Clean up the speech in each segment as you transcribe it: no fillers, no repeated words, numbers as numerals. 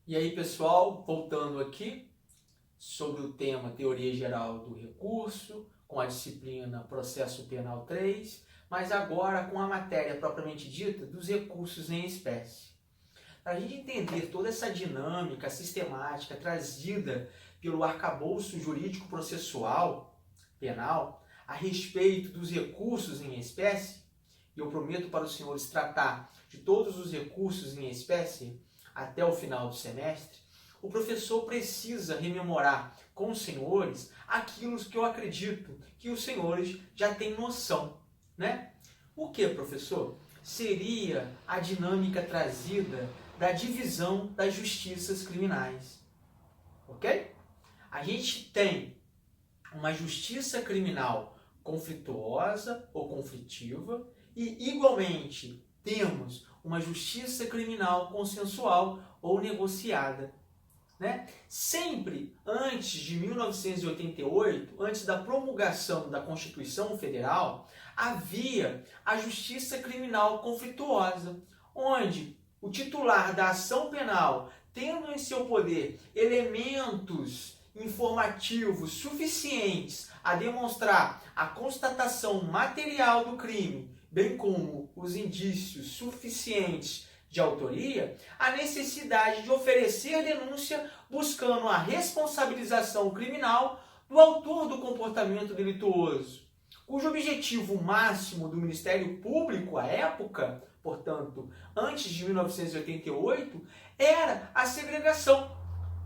E aí, pessoal, voltando aqui sobre o tema Teoria Geral do Recurso, com a disciplina Processo Penal 3, mas agora com a matéria propriamente dita dos recursos em espécie. Para a gente entender toda essa dinâmica sistemática trazida pelo arcabouço jurídico processual penal a respeito dos recursos em espécie, e eu prometo para os senhores tratar de todos os recursos em espécie até o final do semestre, o professor precisa rememorar com os senhores aquilo que eu acredito que os senhores já têm noção, né? O que, professor? Seria a dinâmica trazida da divisão das justiças criminais, ok? A gente tem uma justiça criminal conflituosa ou conflitiva e, igualmente, temos uma justiça criminal consensual ou negociada, né? Sempre antes de 1988, antes da promulgação da Constituição Federal, havia a justiça criminal conflituosa, onde o titular da ação penal, tendo em seu poder elementos informativos suficientes a demonstrar a constatação material do crime, bem como os indícios suficientes de autoria, a necessidade de oferecer denúncia buscando a responsabilização criminal do autor do comportamento delituoso, cujo objetivo máximo do Ministério Público à época, portanto, antes de 1988, era a segregação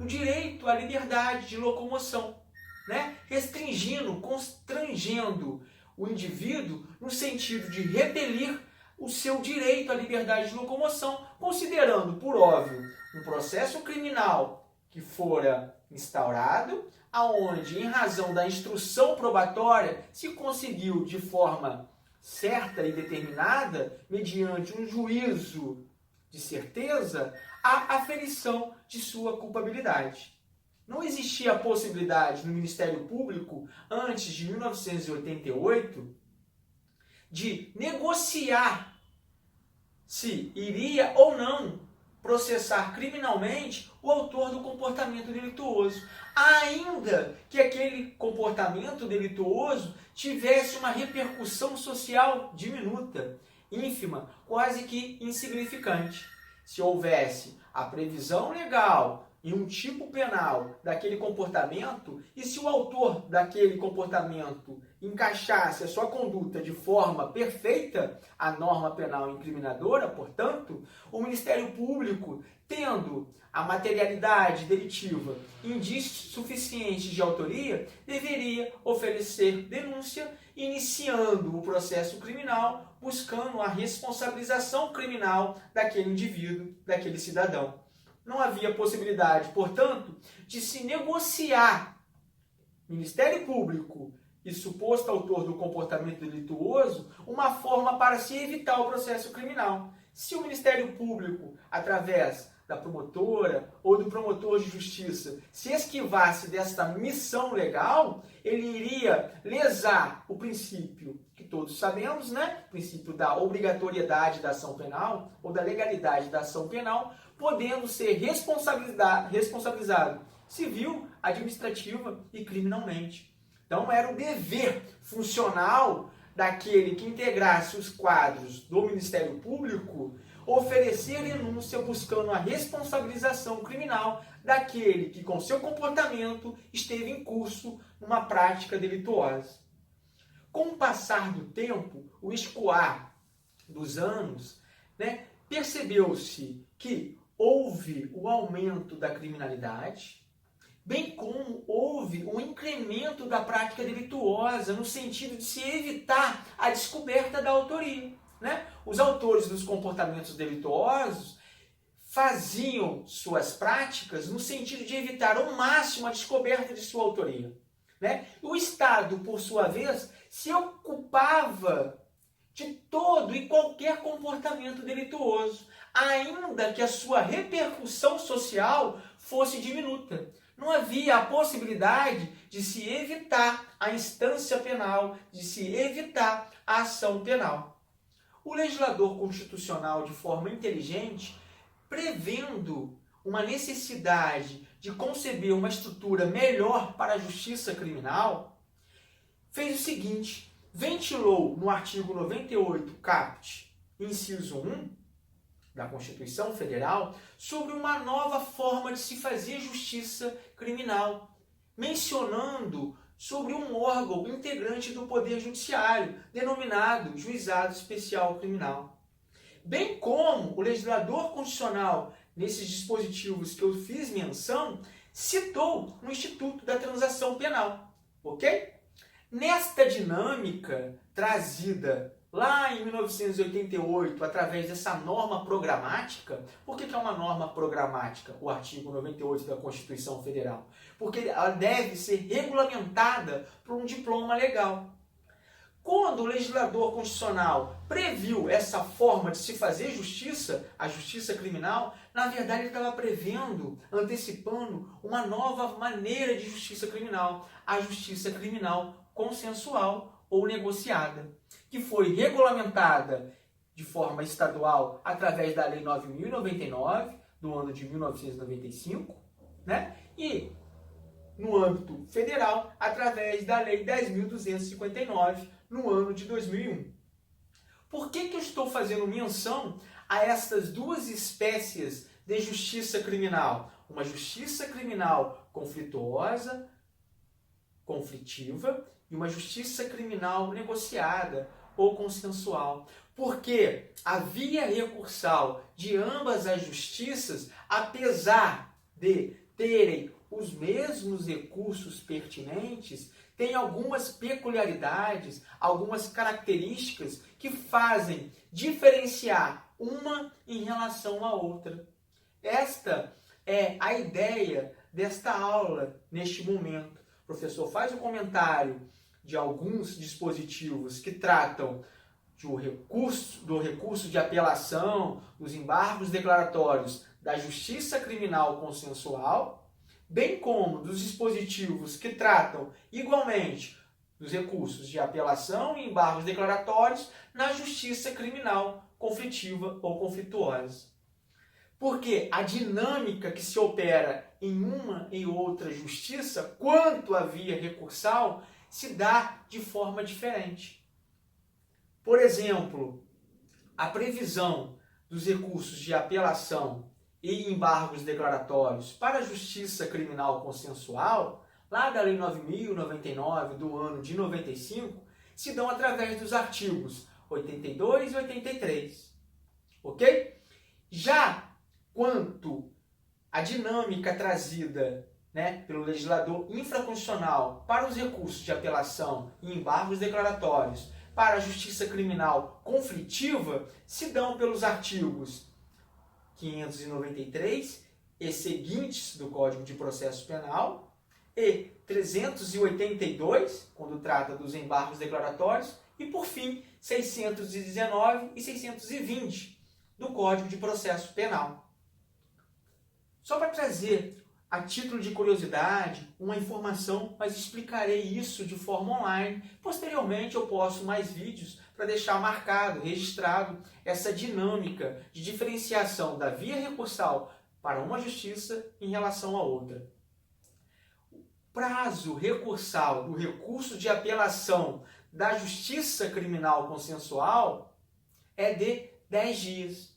do direito à liberdade de locomoção, né? Restringindo, constrangendo o indivíduo no sentido de repelir o seu direito à liberdade de locomoção, considerando, por óbvio, um processo criminal que fora instaurado, aonde, em razão da instrução probatória, se conseguiu de forma certa e determinada, mediante um juízo de certeza, a aferição de sua culpabilidade. Não existia a possibilidade no Ministério Público, antes de 1988, de negociar se iria ou não processar criminalmente o autor do comportamento delituoso, ainda que aquele comportamento delituoso tivesse uma repercussão social diminuta, ínfima, quase que insignificante. Se houvesse a previsão legal e um tipo penal daquele comportamento, e se o autor daquele comportamento encaixasse a sua conduta de forma perfeita à norma penal incriminadora, portanto, o Ministério Público, tendo a materialidade delitiva e indícios suficientes de autoria, deveria oferecer denúncia, iniciando o processo criminal, buscando a responsabilização criminal daquele indivíduo, daquele cidadão. Não havia possibilidade, portanto, de se negociar Ministério Público e suposto autor do comportamento delituoso uma forma para se evitar o processo criminal. Se o Ministério Público, através da promotora ou do promotor de justiça, se esquivasse desta missão legal, ele iria lesar o princípio que todos sabemos, né? O princípio da obrigatoriedade da ação penal ou da legalidade da ação penal, podendo ser responsabilizado civil, administrativa e criminalmente. Então era o dever funcional daquele que integrasse os quadros do Ministério Público oferecer denúncia buscando a responsabilização criminal daquele que com seu comportamento esteve em curso numa prática delituosa. Com o passar do tempo, o escoar dos anos, né, percebeu-se que houve o aumento da criminalidade, bem como houve um incremento da prática delituosa, no sentido de se evitar a descoberta da autoria, né? Os autores dos comportamentos delituosos faziam suas práticas no sentido de evitar ao máximo a descoberta de sua autoria, né? O Estado, por sua vez, se ocupava de todo e qualquer comportamento delituoso, ainda que a sua repercussão social fosse diminuta. Não havia a possibilidade de se evitar a instância penal, de se evitar a ação penal. O legislador constitucional, de forma inteligente, prevendo uma necessidade de conceber uma estrutura melhor para a justiça criminal, fez o seguinte: ventilou no artigo 98, caput, inciso 1 da Constituição Federal, sobre uma nova forma de se fazer justiça criminal, mencionando sobre um órgão integrante do Poder Judiciário, denominado Juizado Especial Criminal. Bem como o legislador constitucional, nesses dispositivos que eu fiz menção, citou no Instituto da Transação Penal. Ok? Nesta dinâmica trazida lá em 1988, através dessa norma programática. Por que é uma norma programática, o artigo 98 da Constituição Federal? Porque ela deve ser regulamentada por um diploma legal. Quando o legislador constitucional previu essa forma de se fazer justiça, a justiça criminal, na verdade ele estava prevendo, antecipando uma nova maneira de justiça criminal, a justiça criminal consensual ou negociada, que foi regulamentada de forma estadual através da Lei 9.099, do ano de 1995, né? E no âmbito federal, através da Lei 10.259, no ano de 2001. Por que eu estou fazendo menção a essas duas espécies de justiça criminal? Uma justiça criminal conflituosa, conflitiva, e uma justiça criminal negociada ou consensual. Porque a via recursal de ambas as justiças, apesar de terem os mesmos recursos pertinentes, tem algumas peculiaridades, algumas características que fazem diferenciar uma em relação à outra. Esta é a ideia desta aula neste momento. O professor faz um comentário de alguns dispositivos que tratam do recurso de apelação, dos embargos declaratórios da justiça criminal consensual, bem como dos dispositivos que tratam igualmente dos recursos de apelação e embargos declaratórios na justiça criminal conflitiva ou conflituosa. Porque a dinâmica que se opera em uma e outra justiça, quanto à via recursal, se dá de forma diferente. Por exemplo, a previsão dos recursos de apelação e embargos declaratórios para a justiça criminal consensual, lá da Lei 9.099, do ano de 95, se dão através dos artigos 82 e 83. Ok? Já quanto à dinâmica trazida, pelo legislador infraconstitucional para os recursos de apelação e embargos declaratórios para a justiça criminal conflitiva, se dão pelos artigos 593 e seguintes do Código de Processo Penal e 382, quando trata dos embargos declaratórios, e por fim 619 e 620 do Código de Processo Penal. Só para trazer a título de curiosidade, uma informação, mas explicarei isso de forma online. Posteriormente eu posto mais vídeos para deixar marcado, registrado essa dinâmica de diferenciação da via recursal para uma justiça em relação à outra. O prazo recursal do recurso de apelação da justiça criminal consensual é de 10 dias.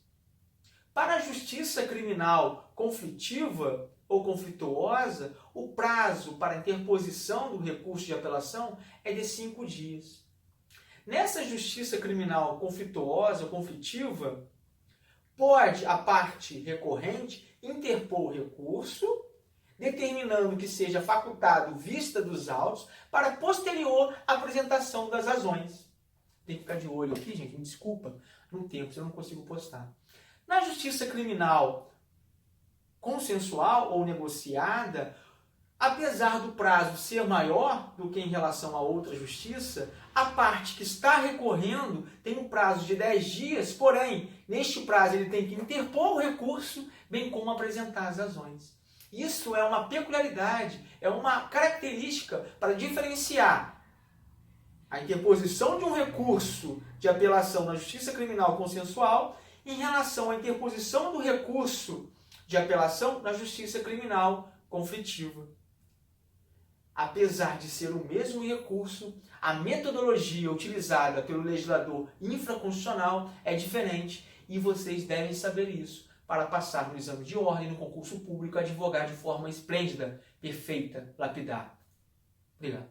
Para a justiça criminal conflitiva ou conflituosa, o prazo para interposição do recurso de apelação é de 5 dias. Nessa justiça criminal conflituosa ou conflitiva, pode a parte recorrente interpor o recurso, determinando que seja facultado vista dos autos para posterior apresentação das razões. Tem que ficar de olho aqui, gente, me desculpa, no tempo, se eu não consigo postar. Na justiça criminal consensual ou negociada, apesar do prazo ser maior do que em relação a outra justiça, a parte que está recorrendo tem um prazo de 10 dias, porém, neste prazo ele tem que interpor o recurso, bem como apresentar as razões. Isso é uma peculiaridade, é uma característica para diferenciar a interposição de um recurso de apelação na justiça criminal consensual em relação à interposição do recurso de apelação na justiça criminal conflitiva. Apesar de ser o mesmo recurso, a metodologia utilizada pelo legislador infraconstitucional é diferente e vocês devem saber isso para passar no exame de ordem no concurso público e advogar de forma esplêndida, perfeita, lapidar. Obrigado.